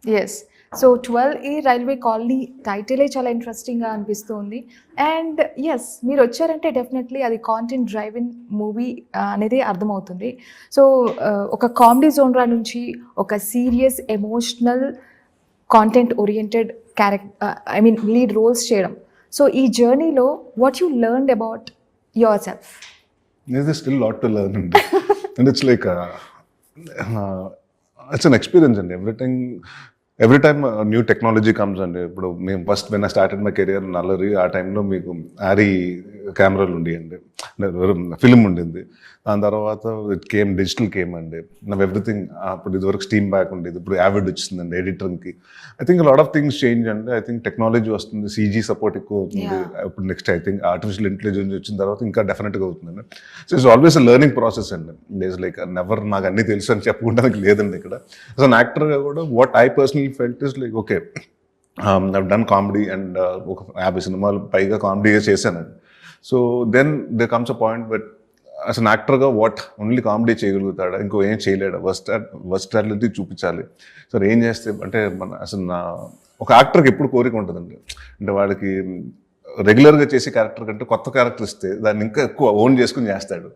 Yes. So 12 railway colony టైటిలే చాలా ఇంట్రెస్టింగ్‌గా అనిపిస్తుంది. అండ్ యెస్, మీరొచ్చారంటే డెఫినెట్‌లీ అది కాంటెంట్ డ్రైవెన్ మూవీ అనేది అర్థమవుతుంది. సో ఒక కామెడీ జోన్రా నుంచి ఒక serious, emotional, content oriented I mean lead roles చేయడం. సో ఈ జర్నీలో what you learned about yourself? There's still a lot to learn, and it's like it's an experience, and every time new technology comes, and ఇప్పుడు మేము first when I started my career నల్లరి ఆ టైంలో మీకు ary కెమెరాలు ఉండేయండి, film ఉండింది. దాని తర్వాత ఇట్ కేమ్ డిజిటల్ కేమ్ అండి. నవ్ ఎవ్రీథింగ్ అప్పుడు ఇదివరకు స్టీమ్ బ్యాక్ ఉండేది, ఇప్పుడు యావిడ్ వచ్చిందండి ఎడిటర్కి. I think lot of things change అండి. ఐ థింక్ టెక్నాలజీ వస్తుంది, సీజీ సపోర్ట్ ఎక్కువ అవుతుంది. ఇప్పుడు next I think artificial intelligence వచ్చిన తర్వాత ఇంకా డెఫినెట్గా అవుతుందండి. So it's always a learning process అండి. డేస్ లైక్ నెవర్ నాకు అన్నీ తెలుసు అని చెప్పుకోవడానికి లేదండి ఇక్కడ. సో అన్ యాక్టర్గా కూడా what I personally felt is like okay, I've done comedy and ఒక 50 సినిమాలు పైగా కామెడీగా చేశానండి. So then they comes a point but అసలు యాక్టర్గా వాట్ ఓన్లీ కామెడీ చేయగలుగుతాడా, ఇంకో ఏం చేయలేడా, వర్స్టాలిటీ చూపించాలి. సో ఏం చేస్తే అంటే అసలు ఒక యాక్టర్కి ఎప్పుడు కోరిక ఉంటుందండి, అంటే వాడికి రెగ్యులర్గా చేసే క్యారెక్టర్ కంటే కొత్త క్యారెక్టర్ ఇస్తే దాన్ని ఇంకా ఎక్కువ ఓన్ చేసుకుని చేస్తాడు.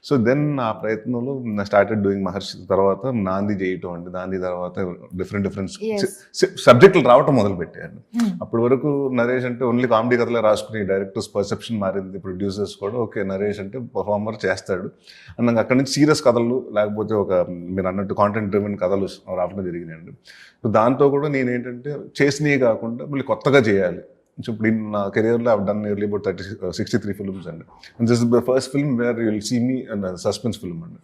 సో దెన్ ఆ ప్రయత్నంలో నా స్టార్టెడ్ డూయింగ్ మహర్షి, తర్వాత నాంది చేయటం అండి. నాంది తర్వాత డిఫరెంట్ సబ్జెక్టులు రావటం మొదలుపెట్టాను. అప్పటి వరకు నరేష్ అంటే ఓన్లీ కామెడీ కథలే రాసుకుని డైరెక్టర్స్ పర్సెప్షన్ మారింది, ప్రొడ్యూసర్స్ కూడా ఓకే నరేష్ అంటే పర్ఫార్మర్ చేస్తాడు అన్న. అక్కడి నుంచి సీరియస్ కథలు లేకపోతే ఒక మీరు అన్నట్టు కాంటెంట్ డ్రివెన్ కథలు రావడం జరిగినాయండి. సో దాంతో కూడా నేనేంటంటే చేసినవి కాకుండా మళ్ళీ కొత్తగా చేయాలి. సో ఇప్పుడు నా కెరియర్లో I've done nearly about 63 films అండి. And this is the first film where you will see me and suspense film అండి.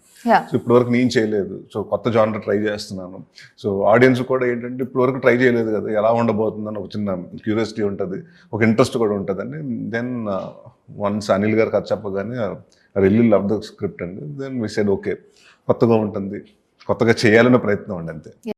సో ఇప్పటి వరకు నేను చేయలేదు, సో కొత్త జానర్ ట్రై చేస్తున్నాను. సో ఆడియన్స్ కూడా ఏంటంటే ఇప్పటి వరకు ట్రై చేయలేదు కదా, ఎలా ఉండబోతుందని ఒక చిన్న క్యూరియాసిటీ ఉంటుంది, ఒక ఇంట్రెస్ట్ కూడా ఉంటుందండి. దెన్ వన్స్ అనిల్ గారు కథ చెప్పగానే I really love the script అండి. దెన్ వి సెడ్ ఓకే, కొత్తగా ఉంటుంది, కొత్తగా చేయాలనే ప్రయత్నం అండి అంతే.